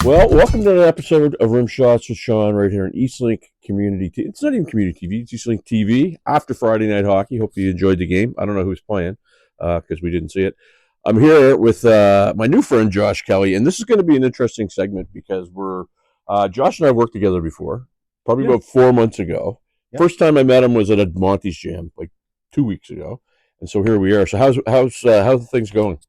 Well, welcome to an episode of Rimshots with Sean right here on Eastlink Community. It's not even Community TV; it's Eastlink TV. After Friday Night Hockey, hope you enjoyed the game. I don't know who's playing because we didn't see it. I'm here with my new friend Josh Kelly, and this is going to be an interesting segment because we're Josh and I have worked together before, probably Yeah. about 4 months ago. Yep. First time I met him was at a Monty's Jam like 2 weeks ago, and so here we are. So how's things going?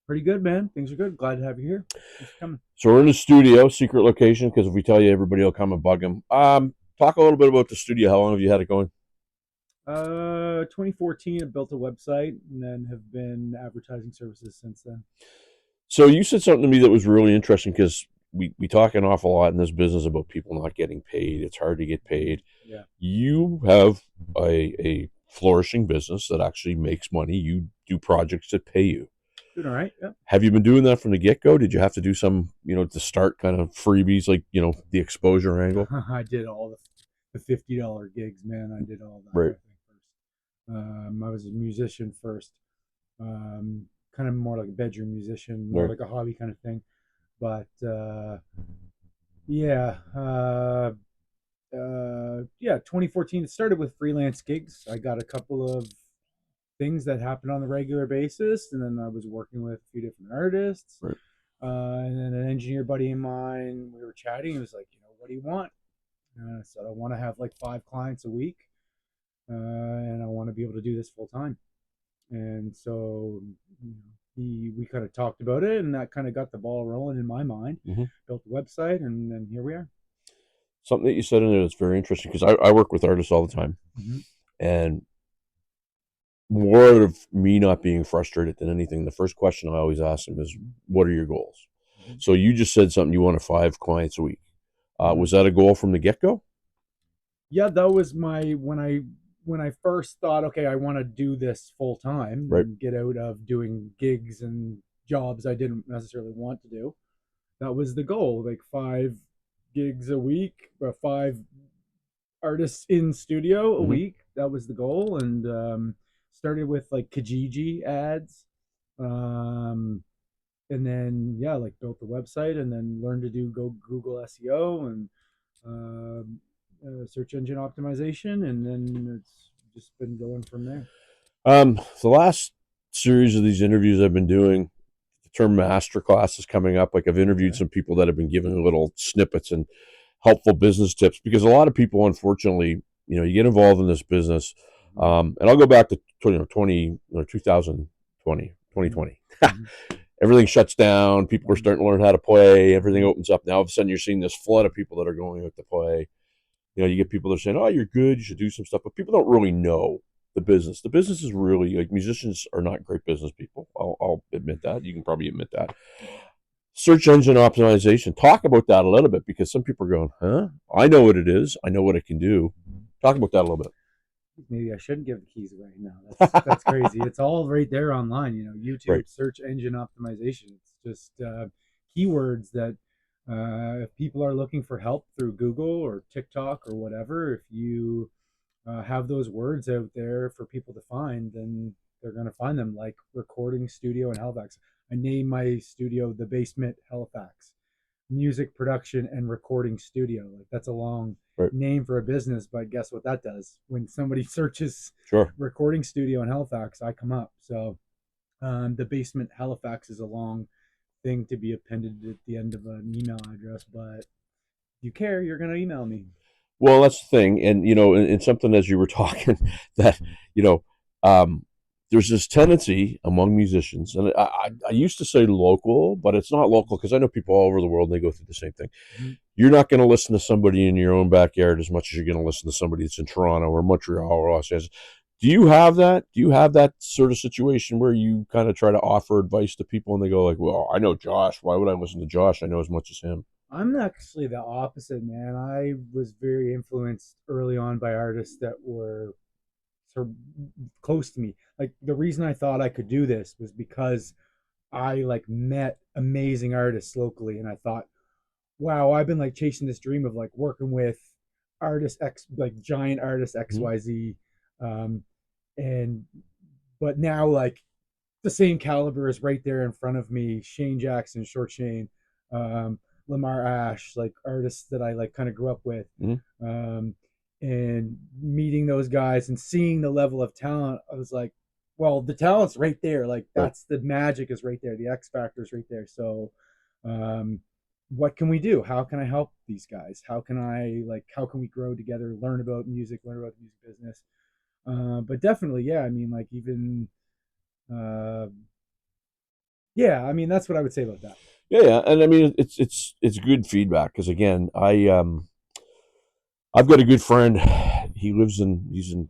Pretty good, man. Things are good. Glad to have you here. Thanks for coming. So we're in the studio, secret location, because if we tell you, everybody will come and bug him. Talk a little bit about the studio. How long have you had it going? 2014, I built a website and then have been advertising services since then. So you said something to me that was really interesting because we talk an awful lot in this business about people not getting paid. It's hard to get paid. Yeah. You have a flourishing business that actually makes money. You do projects that pay you. Doing all right. Yeah. Have you been doing that from the get go? Did you have to do some, to start kind of freebies like, the exposure angle? I did all the $50 gigs, man. I did all that Right. kind of thing first. I was a musician first, kind of more like a bedroom musician, more Right. like a hobby kind of thing. But yeah, yeah, 2014. It started with freelance gigs. I got a couple of things that happen on the regular basis, and then I was working with a few different artists. Right. And then an engineer buddy of mine, we were chatting. He was like, what do you want? And I said, I want to have like 5 clients a week, and I want to be able to do this full time. And so we kind of talked about it, and that kind of got the ball rolling in my mind. Mm-hmm. Built the website, and then here we are. Something that you said in there that's very interesting because I work with artists all the time, Mm-hmm. and more of me not being frustrated than anything, the first question I always ask them is, "What are your goals?" Mm-hmm. So you just said something. You wanted 5 clients a week. Mm-hmm. Was that a goal from the get go? Yeah, that was my when I first thought, okay, I want to do this full time Right. and get out of doing gigs and jobs I didn't necessarily want to do. That was the goal, like 5 gigs a week, or 5 artists in studio a Mm-hmm. week. That was the goal, and started with like Kijiji ads, um, and then yeah, like built the website, and then learned to do go Google SEO and um, search engine optimization, and then it's just been going from there. The last series of these interviews I've been doing, the term masterclass is coming up. Like I've interviewed Okay. some people that have been giving little snippets and helpful business tips because a lot of people, unfortunately, you get involved in this business. Mm-hmm. And I'll go back to 2020. Mm-hmm. 2020. Mm-hmm. Everything shuts down. People are Mm-hmm. starting to learn how to play. Everything Mm-hmm. opens up. Now, all of a sudden, you're seeing this flood of people that are going out to play. You get people that are saying, "Oh, you're good. You should do some stuff," but people don't really know the business. The business is really like musicians are not great business people. I'll admit that. You can probably admit that. Search engine optimization. Talk about that a little bit because some people are going, "Huh? I know what it is. I know what it can do." Talk about that a little bit. Maybe I shouldn't give the keys away. No, that's crazy. It's all right there online. Right. YouTube search engine optimization. It's just keywords that if people are looking for help through Google or TikTok or whatever, if you have those words out there for people to find, then they're going to find them. Like recording studio in Halifax. I named my studio the Basement Halifax Music Production and Recording Studio. Like that's a long Right. name for a business, but guess what that does? When somebody searches Sure. recording studio in Halifax, I come up. So the Basement Halifax is a long thing to be appended at the end of an email address, but if you care, you're going to email me. Well, that's the thing, and and something as you were talking that you know, um, there's this tendency among musicians, and I used to say local, but it's not local because I know people all over the world and they go through the same thing. Mm-hmm. You're not going to listen to somebody in your own backyard as much as you're going to listen to somebody that's in Toronto or Montreal or Los Angeles. Do you have that? Do you have that sort of situation where you kind of try to offer advice to people and they go like, "Well, I know Josh. Why would I listen to Josh? I know as much as him." I'm actually the opposite, man. I was very influenced early on by artists that were sort of close to me. Like the reason I thought I could do this was because I like met amazing artists locally, and I thought, wow, I've been like chasing this dream of like working with artist X, like giant artist Mm-hmm. XYZ, um, and but now like the same caliber is right there in front of me. Shane Jackson, Short Shane, Lamar Ash, like artists that I like kind of grew up with, Mhm. um, and meeting those guys and seeing the level of talent, I was like, well, the talent's right there. Like Right. that's the magic is right there. The X factor is right there. So, um, what can we do? How can I help these guys? How can I like? How can we grow together? Learn about music. Learn about the music business. But definitely, yeah. I mean, like even, uh, yeah. I mean, that's what I would say about that. Yeah, yeah, and I mean it's good feedback because again, I've got a good friend. He's in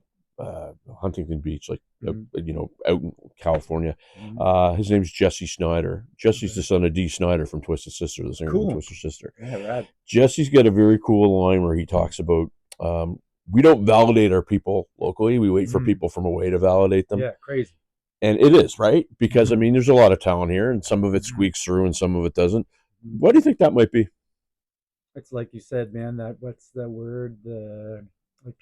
Huntington Beach, like Mm-hmm. out in California. Mm-hmm. His name's Jesse Snyder. Jesse's Okay. the son of Dee Snyder from Twisted Sister, the singer from Cool. Twisted Sister. Yeah, rad. Jesse's got a very cool line where he talks about um, we don't validate our people locally. We wait for Mm-hmm. people from away to validate them. Yeah, crazy. And it is, right? Because I Mm-hmm. mean, there's a lot of talent here, and some of it Mm-hmm. squeaks through, and some of it doesn't. What do you think that might be? It's like you said, man. That what's the word? The like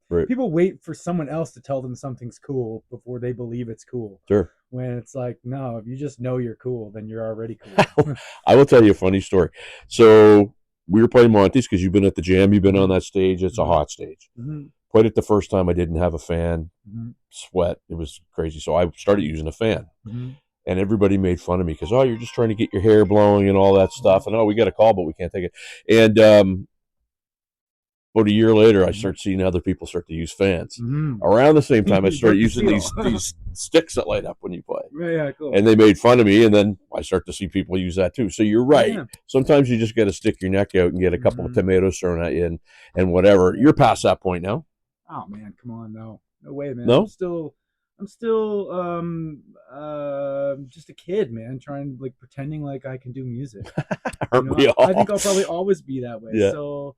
Right. people wait for someone else to tell them something's cool before they believe it's cool. Sure. When it's like, no, if you just know you're cool, then you're already cool. I will tell you a funny story. So we were playing Monty's because you've been at the jam, you've been on Mm-hmm. that stage. It's a Mm-hmm. hot stage. Mm-hmm. Played it the first time. I didn't have a fan. Mm-hmm. Sweat. It was crazy. So I started using a fan. Mm-hmm. And everybody made fun of me because, oh, you're just trying to get your hair blowing and all that Mm-hmm. stuff. And, oh, we got a call, but we can't take it. And about a year later, I start seeing other people start to use fans. Mm-hmm. Around the same time, I You started broke the using seal. these sticks that light up when you play. Yeah, yeah, cool. And they made fun of me, and then I start to see people use that too. So you're right. Yeah. Sometimes you just got to stick your neck out and get a couple of Mm-hmm. tomatoes thrown at you and whatever. Yeah. You're past that point now. Oh man, come on, no way, man. No? I'm still just a kid, man, trying like pretending like I can do music. You Aren't know, we I all? think I'll probably always be that way. Yeah. So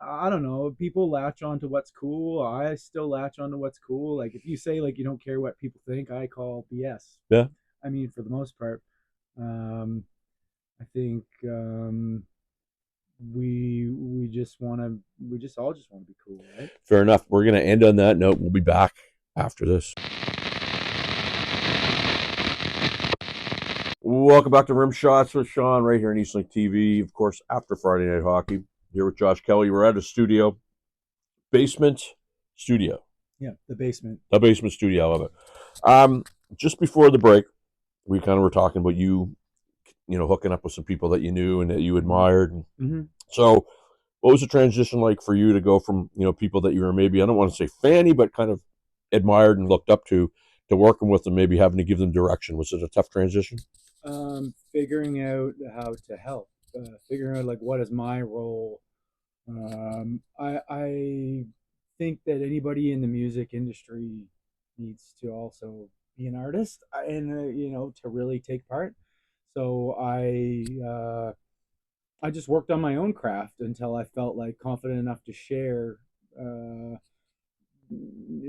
I don't know. People latch on to what's cool. I still latch on to what's cool. Like if you say like you don't care what people think, I call BS. Yeah. I mean, for the most part, um, I think we just all just want to be cool, right? Fair enough. We're going to end on that note. We'll be back after this. Welcome back to Rimshots with Sean right here on Eastlink TV. Of course, after Friday Night Hockey. Here with Josh Kelly. We're at a studio. Basement studio. Yeah, the basement. The basement studio. I love it. Just before the break, we kind of were talking about hooking up with some people that you knew and that you admired. And Mm-hmm. so, what was the transition like for you to go from people that you were maybe, I don't want to say fanny, but kind of admired and looked up to working with them, maybe having to give them direction? Was it a tough transition? Figuring out how to help, figuring out like what is my role. I think that anybody in the music industry needs to also be an artist and to really take part. So I just worked on my own craft until I felt like confident enough to uh,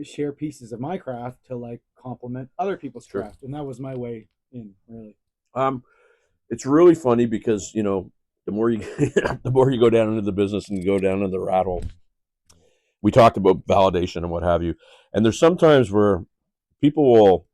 share pieces of my craft to like complement other people's Sure. craft, and that was my way in, really. Um, it's really funny because the more you the more you go down into the business and you go down into the rat hole. We talked about validation and what have you, and there's sometimes where people will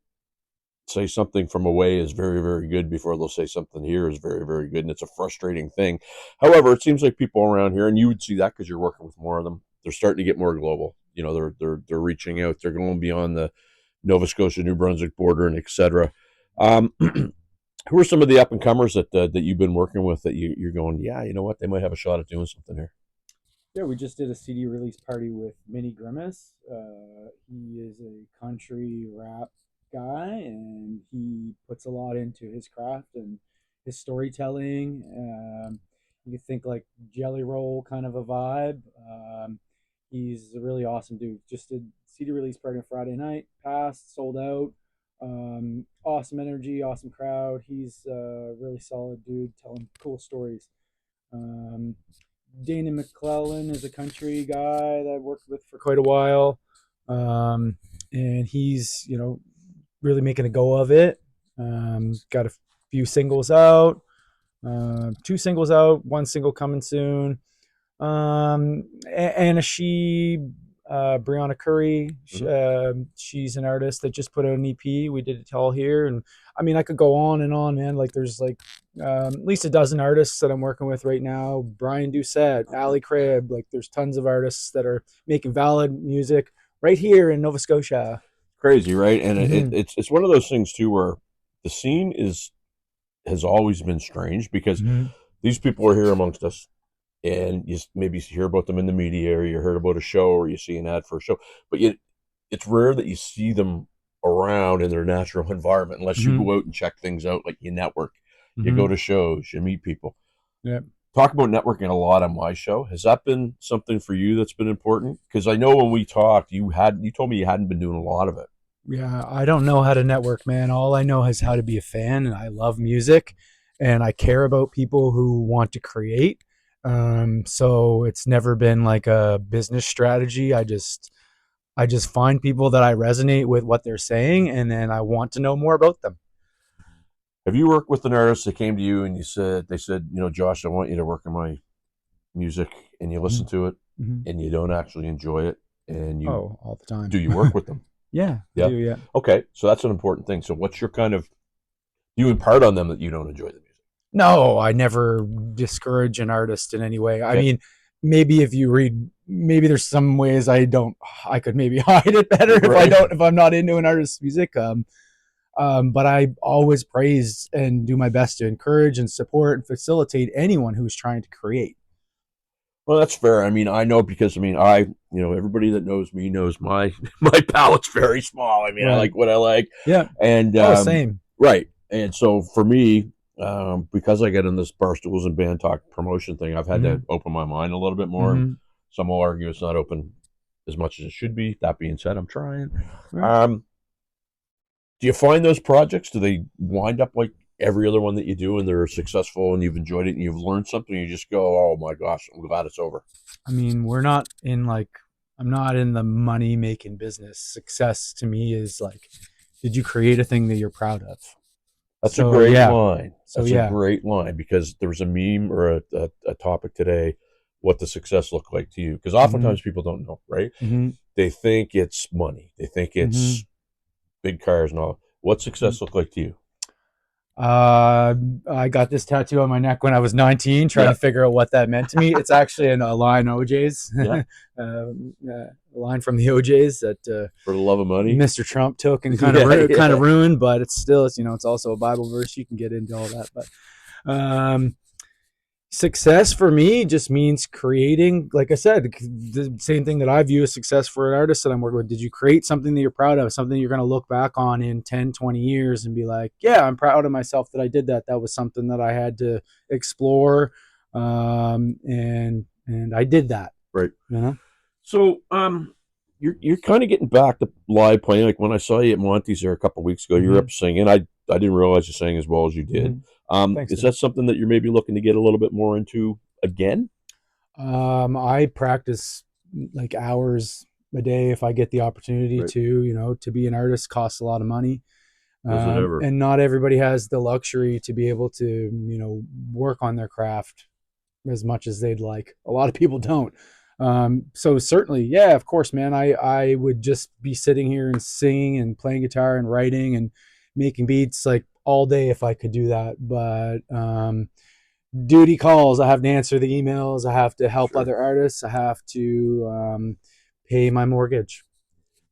say something from away is very, very good before they'll say something here is very, very good. And it's a frustrating thing. However, it seems like people around here, and you would see that because you're working with more of them, they're starting to get more global. They're reaching out. They're going beyond the Nova Scotia, New Brunswick border, and etc. Who are some of the up and comers that you've been working with that you're going, yeah, you know what, they might have a shot at doing something here? Yeah, we just did a CD release party with Minnie Grimace. He is a country rap guy, and he puts a lot into his craft and his storytelling. You could think like Jelly Roll kind of a vibe. He's a really awesome dude. Just did CD release party on Friday night, passed, sold out. Awesome energy, awesome crowd. He's a really solid dude telling cool stories. Um, Dana McClellan is a country guy that I worked with for quite a while, and he's really making a go of it. Got a few singles out, two singles out, one single coming soon. And she, Brianna Curry, she's an artist that just put out an EP. We did a tell here, and I mean I could go on and on, man. Like there's like at least a dozen artists that I'm working with right now. Brian Doucette, Ali Cribb, like there's tons of artists that are making valid music right here in Nova Scotia. Crazy, right? And Mm-hmm. it's one of those things too where the scene is has always been strange because Mm-hmm. these people are here amongst us, and you maybe hear about them in the media, or you heard about a show, or you see an ad for a show, but it's rare that you see them around in their natural environment unless you Mm-hmm. go out and check things out, like you network, you go Mm-hmm. to shows, you meet people. Yeah. Talk about networking a lot on my show. Has that been something for you that's been important? Because I know when we talked, you told me you hadn't been doing a lot of it. Yeah, I don't know how to network, man. All I know is how to be a fan, and I love music, and I care about people who want to create. So it's never been like a business strategy. I just find people that I resonate with what they're saying, and then I want to know more about them. Have you worked with an artist that came to you and they said, Josh, I want you to work on my music, and you listen to it Mm-hmm. and you don't actually enjoy it, and Oh, all the time. do you work with them? Yeah, I Yeah. do. Yeah. Okay. So that's an important thing. So what's your kind of, do you impart on them that you don't enjoy the music? No, I never discourage an artist in any way. I Okay. mean, maybe if you read, maybe there's some ways I could maybe hide it better Right. if I'm not into an artist's music. But I always praise and do my best to encourage and support and facilitate anyone who's trying to create. Well, that's fair. I mean, I know because everybody that knows me knows my my palate's very small. I mean, I Right. like what I like, Yeah. and Oh, same. right. And so for me, because I get in this barstools and band talk promotion thing, I've had to Mm-hmm. open my mind a little bit more. And Mm-hmm. some will argue it's not open as much as it should be. That being said, I'm trying. Right. Um, do you find those projects? Do they wind up like every other one that you do, and they're successful, and you've enjoyed it, and you've learned something? And you just go, "Oh my gosh, I'm glad it's over." I mean, we're not in like, I'm not in the money making business. Success to me is like, did you create a thing that you're proud of? That's a So great yeah. line. So That's a yeah. great line because there was a meme or a topic today. What does success look like to you? Because Mm-hmm. oftentimes people don't know, right? Mm-hmm. They think it's money. They think Mm-hmm. it's big cars and all. What Mm-hmm. success look like to you? Uh, I got this tattoo on my neck when I was 19, trying Yeah, to figure out what that meant to me. It's actually a line OJ's, yeah. a line from the OJ's that For the love of money. Mr. Trump took and Yeah, kind of yeah. ruined, but it's also a Bible verse. You can get into all that, but um, success for me just means creating, like I said, the same thing that I view as success for an artist that I'm working with. Did you create something that you're proud of, something you're going to look back on in 10, 20 years and be like, yeah, I'm proud of myself that I did that. That was something that I had to explore. And I did that, Right. you know? So, you're kind of getting back to live playing. Like when I saw you at Monty's there a couple of weeks ago, you were Mm-hmm. up singing. I didn't realize you sang as well as you Mm-hmm. did. Thanks, Is man. that something that you're maybe looking to get a little bit more into again? I practice like hours a day if I get the opportunity Right. to, to be an artist costs a lot of money. Does it ever? And not everybody has the luxury to be able to, work on their craft as much as they'd like. A lot of people don't. So certainly, yeah, of course, man. I would just be sitting here and singing and playing guitar and writing and making beats like all day if I could do that. But duty calls. I have to answer the emails. I have to help Sure. other artists. I have to pay my mortgage.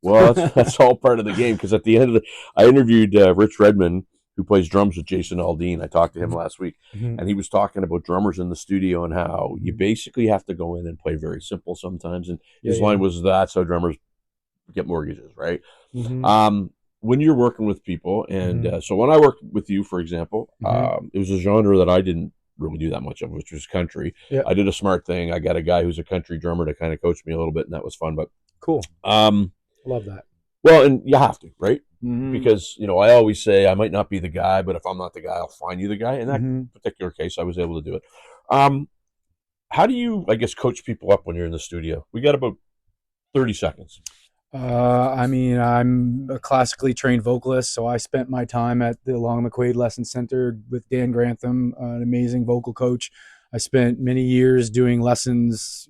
Well, that's all part of the game because at the end of I interviewed Rich Redmond, who plays drums with Jason Aldean. I talked to him last week, Mm-hmm. and he was talking about drummers in the studio and how you Mm-hmm. basically have to go in and play very simple sometimes. And Yeah, his yeah. line was, "That's how drummers get mortgages, right?" Mm-hmm. Um, when you're working with people, and Mm-hmm. so when I worked with you, for example, Mm-hmm. it was a genre that I didn't really do that much of, which was country. Yeah. I did a smart thing. I got a guy who's a country drummer to kind of coach me a little bit, and that was fun. But Cool. um, Love that. well, and you have to, right? Mm-hmm. Because I always say I might not be the guy, but if I'm not the guy, I'll find you the guy. In that Mm-hmm. particular case, I was able to do it. Um, how do you, I guess, coach people up when you're in the studio? We got about 30 seconds. I mean, I'm a classically trained vocalist, so I spent my time at the Long McQuaid Lesson Center with Dan Grantham, an amazing vocal coach. I spent many years doing lessons,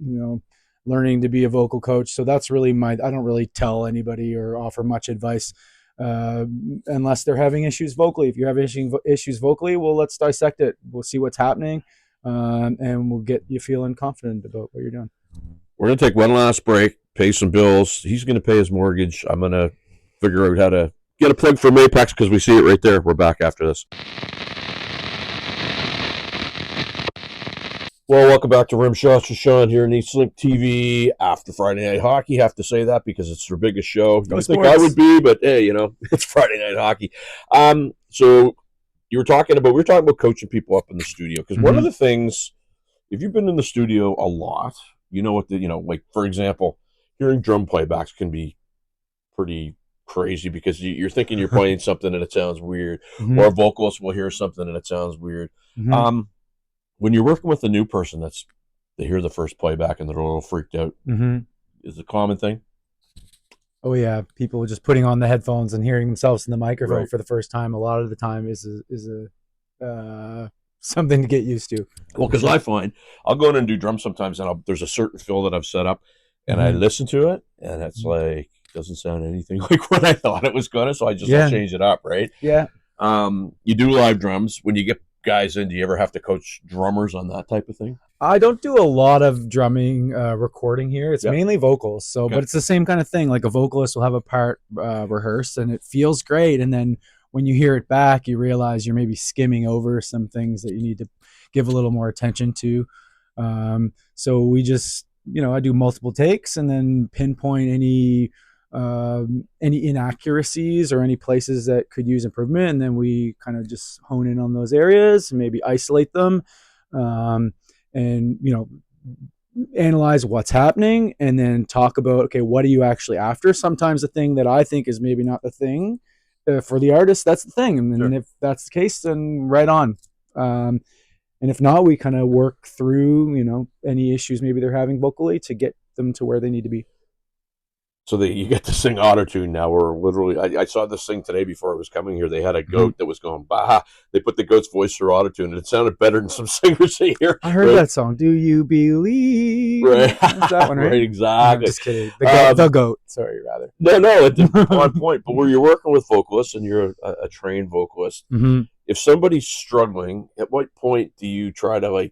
learning to be a vocal coach. So that's really I don't really tell anybody or offer much advice. unless they're having issues vocally. If you're having issues vocally, well, let's dissect it. We'll see what's happening, and we'll get you feeling confident about what you're doing. We're going to take one last break, pay some bills. He's going to pay his mortgage. I'm going to figure out how to get a plug for Apex because we see it right there. We're back after this. Well, welcome back to Rimshots with Sean here on Eastlink TV after Friday Night Hockey. Have to say that because it's their biggest show. You think I would be, but hey, it's Friday Night Hockey. So we were talking about coaching people up in the studio because one of the things, if you've been in the studio a lot, you know what like for example, hearing drum playbacks can be pretty crazy because you're thinking you're playing something and it sounds weird, or a vocalist will hear something and it sounds weird. When you're working with a new person, they hear the first playback and they're a little freaked out. Is a common thing. Oh yeah, people just putting on the headphones and hearing themselves in the microphone for the first time. A lot of the time is something to get used to. Well, because I find I'll go in and do drums sometimes, and there's a certain fill that I've set up, and I listen to it, and it's like doesn't sound anything like what I thought it was gonna. So I just I'll change it up, right? Yeah. You do live drums when you get guys in. Do you ever have to coach drummers on that type of thing? I don't do a lot of drumming recording here. It's mainly vocals. So, but it's the same kind of thing. Like a vocalist will have a part rehearsed and it feels great. And then when you hear it back, you realize you're maybe skimming over some things that you need to give a little more attention to. So we just, I do multiple takes and then pinpoint any inaccuracies or any places that could use improvement. And then we kind of just hone in on those areas and maybe isolate them. And analyze what's happening and then talk about, okay, what are you actually after? Sometimes the thing that I think is maybe not the thing for the artist, that's the thing. And if that's the case, then right on. And if not, we kind of work through, any issues maybe they're having vocally to get them to where they need to be. So that you get to sing auto-tune now, or literally, I saw this thing today before I was coming here. They had a goat that was going, bah. They put the goat's voice through auto-tune, and it sounded better than some singers here. I heard that song. Do you believe? Right. That's that one, right? Right, exactly. I'm just kidding. The goat. Sorry, rather. No, it's on point. But where you're working with vocalists, and you're a trained vocalist, if somebody's struggling, at what point do you try to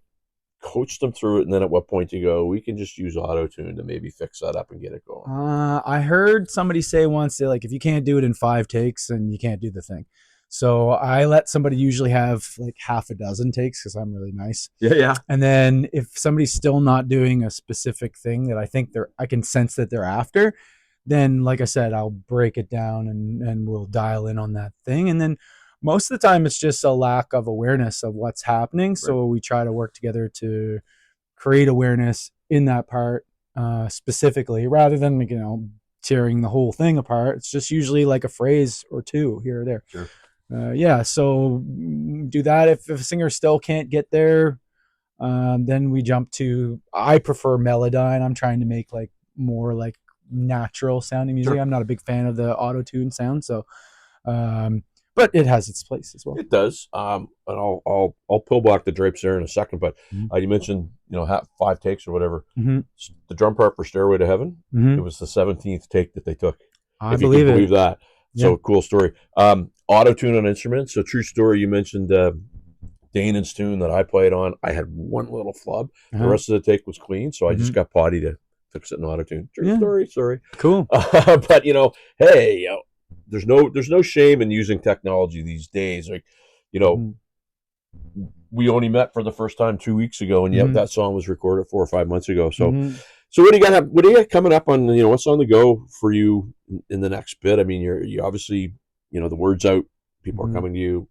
coach them through it, and then at what point do you go, we can just use auto-tune to maybe fix that up and get it going? I heard somebody say once, if you can't do it in 5 takes, then you can't do the thing. So I let somebody usually have half a dozen takes because I'm really nice. Yeah. And then if somebody's still not doing a specific thing that I think I can sense that they're after, then like I said, I'll break it down and we'll dial in on that thing. And then most of the time it's just a lack of awareness of what's happening. Right. So we try to work together to create awareness in that part specifically, rather than, tearing the whole thing apart. It's just usually like a phrase or two here or there. Sure. So do that. If a singer still can't get there, then we jump to, I prefer Melodyne. I'm trying to make more natural sounding music. Sure. I'm not a big fan of the auto-tune sound. So, but it has its place as well. It does. And I'll pull back the drapes there in a second. But you mentioned 5 takes or whatever. The drum part for Stairway to Heaven. It was the 17th take that they took. I believe that. So cool story. Auto tune on instruments. So true story. You mentioned Damon's tune that I played on. I had one little flub. The rest of the take was clean. So I just got Potty to fix it in auto tune. True story. Sorry. Cool. But hey. There's no shame in using technology these days. We only met for the first time 2 weeks ago, and that song was recorded 4 or 5 months ago. So, so what do you got coming up on? What's on the go for you in the next bit? I mean, you obviously the word's out. People are coming to you.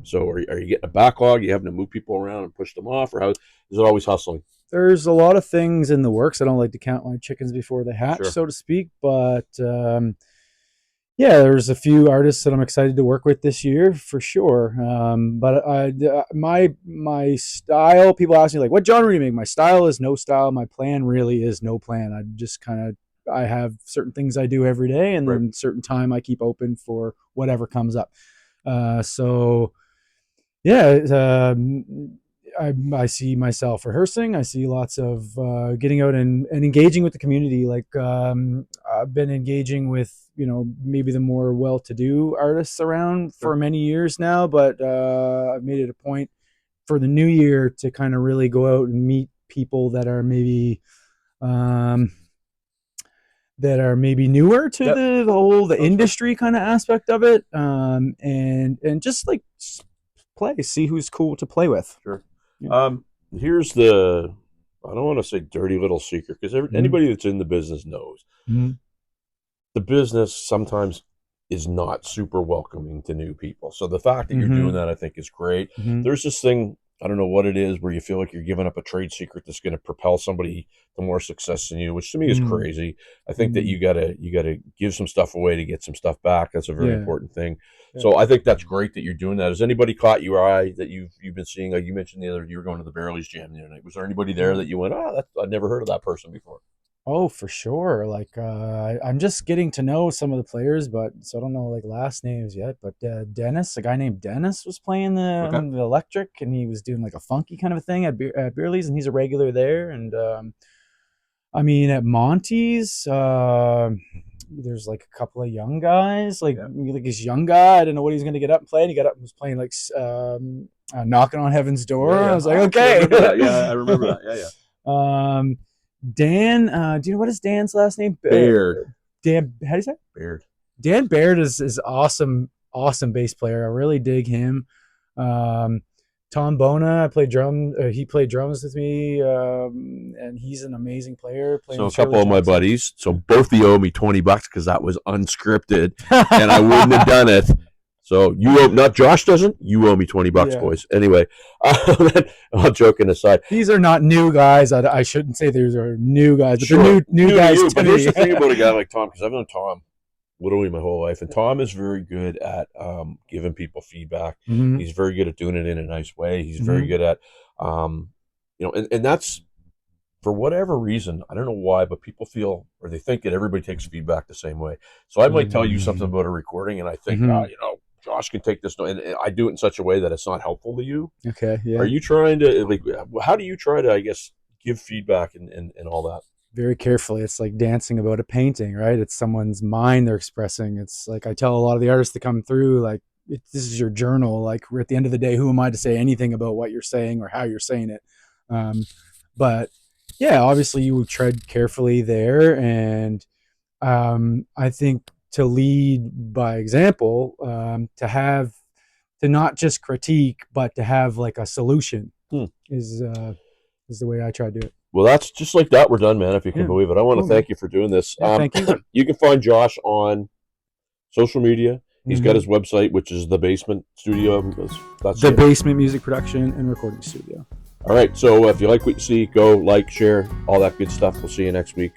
So are you getting a backlog? Are you having to move people around and push them off, or how is it always hustling? There's a lot of things in the works. I don't like to count my chickens before they hatch, so to speak, but. There's a few artists that I'm excited to work with this year for sure. But my style, people ask me what genre do you make? My style is no style. My plan really is no plan. I just I have certain things I do every day, and then certain time I keep open for whatever comes up. I see myself rehearsing. I see lots of getting out and engaging with the community. Like I've been engaging with, maybe the more well-to-do artists around for many years now, but I've made it a point for the new year to kind of really go out and meet people that are maybe newer to the industry kind of aspect of it, and just like see who's cool to play with. Sure. Yeah. Here's the, I don't want to say dirty little secret, because anybody that's in the business knows the business sometimes is not super welcoming to new people. So the fact that you're doing that, I think, is great. There's this thing, I don't know what it is, where you feel like you're giving up a trade secret that's going to propel somebody to more success than you, which to me is crazy. I think that you gotta give some stuff away to get some stuff back. That's a very important thing. Yeah. So I think that's great that you're doing that. Has anybody caught your eye that you've been seeing? Like you mentioned the other, you were going to the Barrellies Jam the other night. Was there anybody there that you went, I've never heard of that person before? Oh, for sure. Like I'm just getting to know some of the players, but so I don't know like last names yet. But Dennis, a guy named Dennis, was playing the electric, and he was doing like a funky kind of a thing at Beerley's, and he's a regular there. And I mean, at Monty's, there's like a couple of young guys, like this young guy. I didn't know what he was going to get up and play. And he got up and was playing like Knocking on Heaven's Door. I was like, okay. I remember that. Yeah. Dan, do you know what is Dan's last name? Baird. Dan, how do you say it? Baird. Dan Baird is awesome bass player. I really dig him. Tom Bona, he played drums with me, and he's an amazing player. So a couple of my buddies. So both of you owe me $20 because that was unscripted, and I wouldn't have done it. So you owe, not Josh doesn't. You owe me $20, boys. Anyway, all joking aside, these are not new guys. I shouldn't say these are new guys, but they're new guys. But here's the thing about a guy like Tom, because I've known Tom literally my whole life, and Tom is very good at giving people feedback. He's very good at doing it in a nice way. He's very good at, and that's for whatever reason. I don't know why, but people feel or they think that everybody takes feedback the same way. So I might tell you something about a recording, and I think, Josh can take this, and I do it in such a way that it's not helpful to you. Okay, yeah. Are you trying to how do you try to, I guess, give feedback and all that? Very carefully. It's like dancing about a painting, right? It's someone's mind they're expressing. It's like I tell a lot of the artists that come through, like, this is your journal. Like, we're at the end of the day, who am I to say anything about what you're saying or how you're saying it? But yeah, obviously you tread carefully there, and I think to lead by example, to not just critique, but to have like a solution is the way I try to do it. Well, that's just like that. We're done, man, if you can believe it. I want to thank you for doing this. Thank you. You can find Josh on social media. He's got his website, which is The Basement Studio. That's The Basement Music Production and Recording Studio. All right. So if you like what you see, go like, share, all that good stuff. We'll see you next week.